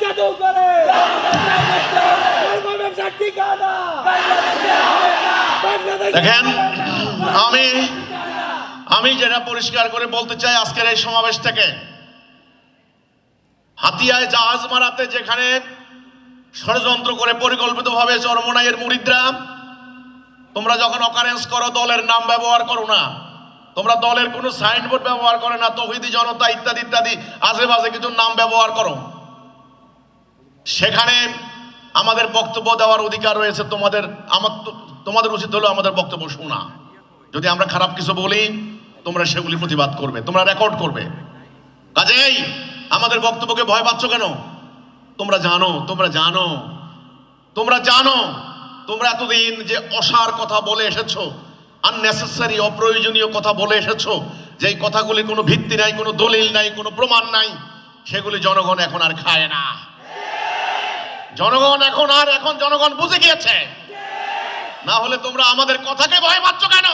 জাদু করে ব্যবসার ঠিকানা দেখেন, আমি যেটা পরিষ্কার করে বলতে চাই আজকের এই সমাবেশ থেকে, হাতিয়ায় জাহাজ মারাতে যেখানে ষড়যন্ত্র করে পরিকল্পিতভাবে চরমোনাইয়ের মুরিদরা, তোমরা যখন অকারেন্স করো দলের নাম ব্যবহার করো না, তোমরা দলের কোনো সাইনবোর্ড ব্যবহার করে না, তৌহিদি জনতা ইত্যাদি ইত্যাদি আজেবাজে কিছু নাম ব্যবহার করো। সেখানে আমাদের বক্তব্য দেওয়ার অধিকার রয়েছে। তোমাদের উচিত হলো আমাদের বক্তব্য শোনা। যদি আমরা খারাপ কিছু বলি, তোমরা সেগুলি প্রতিবাদ করবে, তোমরা রেকর্ড করবে। কাজেই আমাদের বক্তব্যকে ভয় পাচ্ছ কেন? তোমরা জানো তোমরা এতদিন যে অসার কথা বলে এসেছো, আননেসেসারি অপ্রয়োজনীয় কথা বলে এসেছো, যে কথাগুলি কোনো ভিত্তি নাই, কোনো দলিল নাই, কোনো প্রমাণ নাই, সেগুলি জনগণ এখন আর খায় না। এখন জনগণ বুঝে গিয়েছে। না হলে তোমরা আমাদের কথাকে ভয় পাচ্ছ কেন?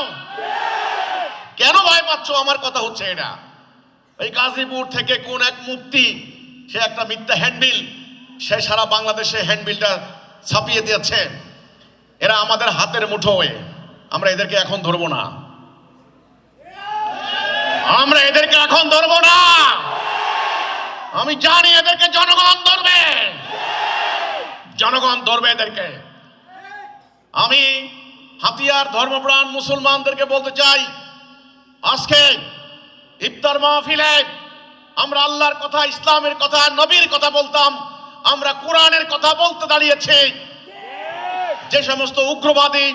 কেন ভয় পাচ্ছ? আমার কথা হচ্ছে এটা, এই গাজীপুর থেকে কোন এক মুফতি, সে একটা মিথ্যা হ্যান্ডবিল, সে সারা বাংলাদেশে হ্যান্ডবিলটা ছাপিয়ে দিয়েছে। এরা আমাদের হাতের মুঠোয়, আমরা এদেরকে এখন ধরবো না, আমি জানি এদেরকে জনগণ ধরবে এদেরকে। আমি হাতিয়ার ধর্মপ্রাণ মুসলমানদেরকে বলতে চাই, আজকে ইফতার মাহফিলে আমরা আল্লাহর কথা, ইসলামের কথা, নবীর কথা বলতাম, আমরা কোরআনের কথা বলতে দাঁড়িয়েছি। যে সমস্ত উগ্রবাদী,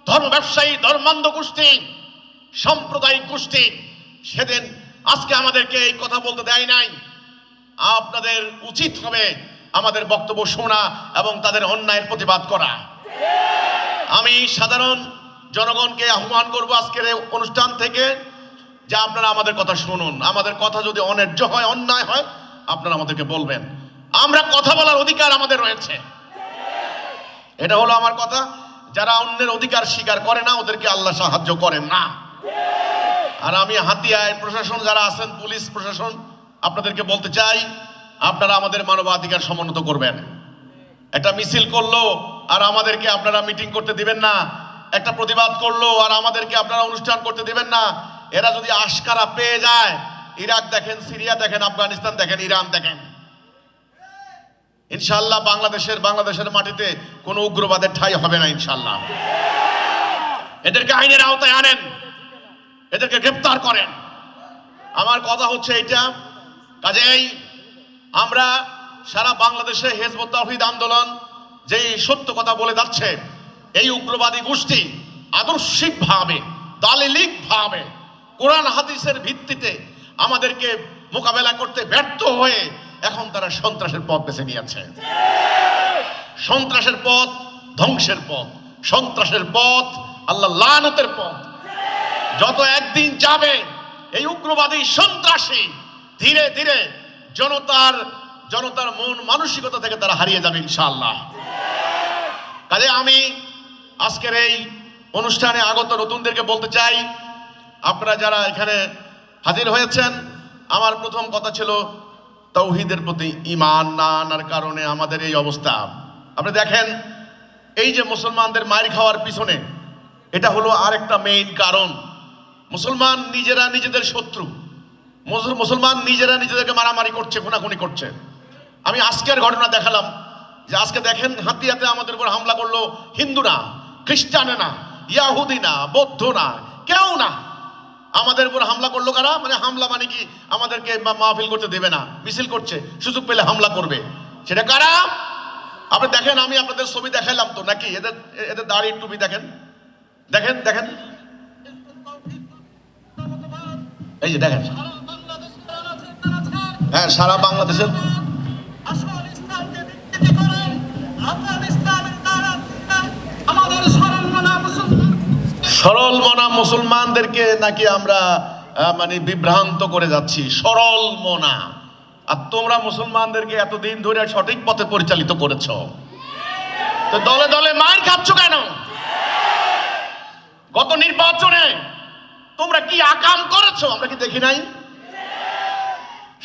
ধর্ম ব্যবসায়ী, ধর্মান্ধ গোষ্ঠী, সাম্প্রদায়িক গোষ্ঠী সেদিন আজকে আমাদেরকে এই কথা বলতে দেয় নাই। আপনাদের উচিত হবে আমাদের বক্তব্য শোনা এবং তাদের অন্যায়ের প্রতিবাদ করা। আমি সাধারণ জনগণকে আহ্বান করব আজকের এই অনুষ্ঠান থেকে, যে আপনারা আমাদের কথা শুনুন। আমাদের কথা যদি অন্যায্য হয়, অন্যায় হয়, আপনারা আমাদেরকে বলবেন। আমরা কথা বলার অধিকার আমাদের রয়েছে, এটা হলো আমার কথা। যারা অন্যের অধিকার স্বীকার করে না, ওদেরকে আল্লাহ সাহায্য করেন না। আর আমি হাতিয়ায় প্রশাসন যারা আছেন, পুলিশ প্রশাসন, আপনাদেরকে বলতে চাই, আপনারা আমাদের মানবাধিকার সমুন্নত করবেন। একটা মিছিল করলো আর আমাদেরকে আপনারা মিটিং করতে দিবেন না, একটা প্রতিবাদ করলো আর আমাদেরকে আপনারা অনুষ্ঠান করতে দিবেন না। এরা যদি আশকারা পেয়ে যায়, ইরাক দেখেন, সিরিয়া দেখেন, আফগানিস্তান দেখেন, ইরান দেখেন, ইনশাআল্লাহ বাংলাদেশের মাটিতে কোনো উগ্রবাদের ঠাঁই হবে না ইনশাআল্লাহ। এদেরকে আইনের আওতায় আনেন, এদেরকে গ্রেফতার করেন। আমার কথা হচ্ছে এইটা। কাজেই আমরা সারা বাংলাদেশে হিজবুত তাওহীদ আন্দোলন যেই সত্য কথা বলে যাচ্ছে, এই উগ্রবাদী গোষ্ঠী আদর্শিকভাবে, দালিলিকভাবে, কোরআন হাদিসের ভিত্তিতে আমাদেরকে মোকাবেলা করতে ব্যর্থ হয়ে এখন তারা সন্ত্রাসের পথ বেছে নিয়েছে। সন্ত্রাসের পথ ধ্বংসের পথ, সন্ত্রাসের পথ আল্লাহ লানতের পথ। যত একদিন যাবে এই উগ্রবাদী সন্ত্রাসী ধীরে ধীরে জনতার মন মানসিকতা থেকে তারা হারিয়ে যাবে ইনশাআল্লাহ। কাজে আমি আজকের এই অনুষ্ঠানে আগত নতুনদেরকে বলতে চাই, আপনারা যারা এখানে হাজির হয়েছেন, আমার প্রথম কথা ছিল তাওহীদের প্রতি ঈমান না আনার কারণে আমাদের এই অবস্থা। আপনি দেখেন, এই যে মুসলমানদের মার খাওয়ার পিছনে, এটা হলো আরেকটা মেইন কারণ। মুসলমান নিজেরা নিজেদের শত্রু, মুসলমান নিজেরা নিজেদেরকে মারামারি করছে, খুনাখুনি করছে। আমি আজকের ঘটনা দেখালাম যে আজকে দেখেন হাতিয়াতে আমাদের উপর হামলা করলো হিন্দু না, খ্রিস্টানে না, ইয়াহুদি না, বৌদ্ধ না, কেউ না, আমাদের উপর হামলা করলো কারা? মানে হামলা মানে কি, আমাদেরকে মাহফিল করতে দেবে না, মিছিল করছে, সুযোগ পেলে হামলা করবে, সেটা কারা? আপনি দেখেন, আমি আপনাদের ছবি দেখাইলাম তো নাকি? এদের দাড়ি টুপি দেখেন, দেখেন দেখেন, এই যে দেখেন, হ্যাঁ, সারা বাংলাদেশের সরল মনা মুসলমানদেরকে নাকি আমরা মানে বিভ্রান্ত করে যাচ্ছি, সরল মনা। আর তোমরা মুসলমানদেরকে এতদিন ধরে সঠিক পথে পরিচালিত করেছো, তো দলে দলে মার খাচ্ছ কেন? গত নির্বাচনে তোমরা কি আকাম করেছো আমরা কি দেখি নাই?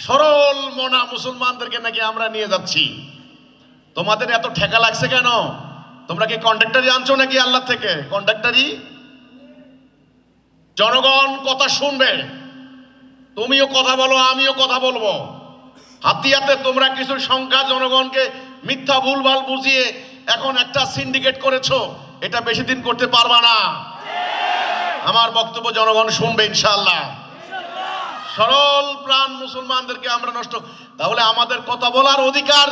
সরল মনা মুসলমানদেরকে নাকি আমরা নিয়ে যাচ্ছি। তোমাদের এত ঠেকা লাগছে কেন? তোমরা কি কন্ডাক্টরি আনছো নাকি আল্লাহ থেকে? কন্ডাক্টরি। জনগণ কথা শুনবে, তুমিও কথা বলো, আমিও কথা বলবো। হাতিয়াতে তোমরা কিছু সংখ্যা জনগণকে মিথ্যা ভুলভাল বুঝিয়ে এখন একটা সিন্ডিকেট করেছো, এটা বেশি দিন করতে পারবা না। আমার বক্তব্য জনগণ শুনবে ইনশাআল্লাহ। সরল প্রাণ মুসলমানদেরকে আমরা নষ্ট, তাহলে আমাদের কথা বলার অধিকার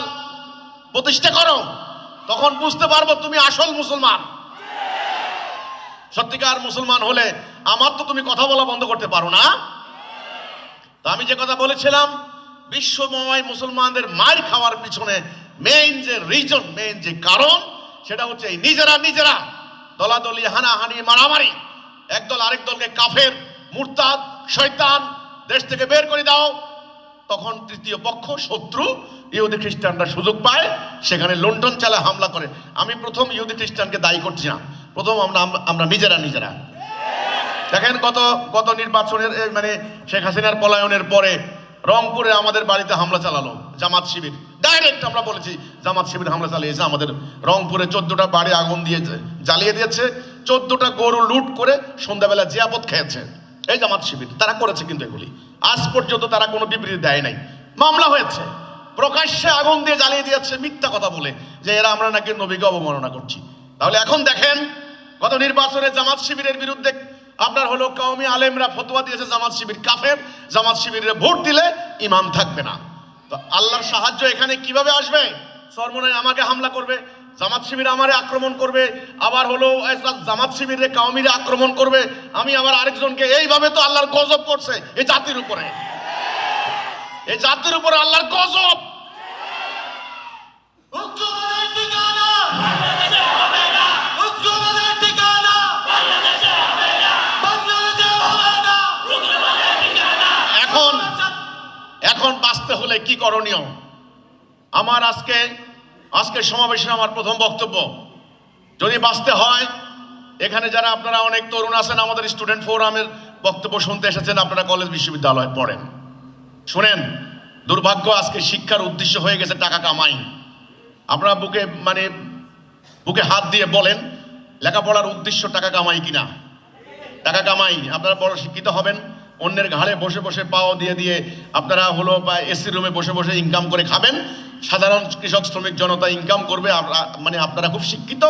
প্রতিষ্ঠা করো, তখন বুঝতে পারবো তুমি আসল মুসলমান। সত্যিকার মুসলমান হলে আমার তো তুমি কথা বলা বন্ধ করতে পারো না। তো আমি যে কথা বলেছিলাম, বিশ্বময় মুসলমানদের মার খাওয়ার পিছনে মেইন যে রিজন, মেইন যে কারণ, সেটা হচ্ছে এই নিজেরা দলাদলি, হানাহানি, মারামারি, একদল আরেক দলকে কাফের, মুরতাদ, শয়তান দেশ থেকে বের করে দাও। তখন তৃতীয় পক্ষ, শত্রু ইহুদি খ্রিস্টানরা সুযোগ পায়, সেখানে লন্ডন চালে হামলা করে। আমি প্রথম ইহুদি খ্রিস্টানকে দায়ী করছি না, প্রথম আমরা নিজেরা। দেখেন গত নির্বাচনের মানে শেখ হাসিনার পলায়নের পরে রংপুরে আমাদের বাড়িতে হামলা চালালো জামাত শিবির। ডাইরেক্ট আমরা বলেছি জামাত শিবির হামলা চালিয়েছে আমাদের রংপুরে। 14টা বাড়ি আগুন দিয়ে জ্বালিয়ে দিয়েছে, 14টা গরু লুট করে সন্ধ্যাবেলা জিয়াপত খেয়েছে এই জামাত শিবির। তারা করেছে, কিন্তু এগুলি আজ পর্যন্ত তারা কোনো বিবৃতি দেয় নাই। মামলা হয়েছে, প্রকাশ্যে আগুন দিয়ে জ্বালিয়ে দিয়েছে মিথ্যা কথা বলে যে এরা আমরা নাকি নবীকে অবমাননা করছি। তাহলে এখন দেখেন, গত নির্বাচনে জামাত শিবিরের বিরুদ্ধে আপনার হলো কওমি আলেমরা ফতোয়া দিয়েছে জামাত শিবির কাফের, জামাত শিবিরে ভোট দিলে ঈমান থাকবে না। তো আল্লাহর সাহায্য এখানে কিভাবে আসবে? সরমনায় আমাকে হামলা করবে, জামাত শিবির আমারে আক্রমণ করবে, আবার হলো জামাত শিবিরে কওমিরে আক্রমণ করবে, আমি আবার আরেকজনকে, এইভাবে তো আল্লাহর গজব করছে এই জাতির উপরে। এই জাতির উপরে আল্লাহর গজব। এখন বাঁচতে হলে কি করণীয়? আমার আজকে সমাবেশে আমার প্রথম বক্তব্য, যদি বাঁচতে হয়, এখানে যারা আপনারা অনেক তরুণ আছেন, আমাদের স্টুডেন্ট ফোরামের বক্তব্য শুনতে এসেছেন, আপনারা কলেজ বিশ্ববিদ্যালয়ে পড়েন, শুনেন। দুর্ভাগ্য, আজকে শিক্ষার উদ্দেশ্য হয়ে গেছে টাকা কামাই। আপনারা বুকে হাত দিয়ে বলেন, লেখাপড়ার উদ্দেশ্য টাকা কামাই কিনা? টাকা কামাই। আপনারা বড় শিক্ষিত হবেন, অন্যের ঘাড়ে বসে বসে পাও দিয়ে আপনারা হলো বা এসি রুমে বসে বসে ইনকাম করে খাবেন। সাধারণ কৃষক শ্রমিক জনতা ইনকাম করবে, আপনারা খুব শিক্ষিত।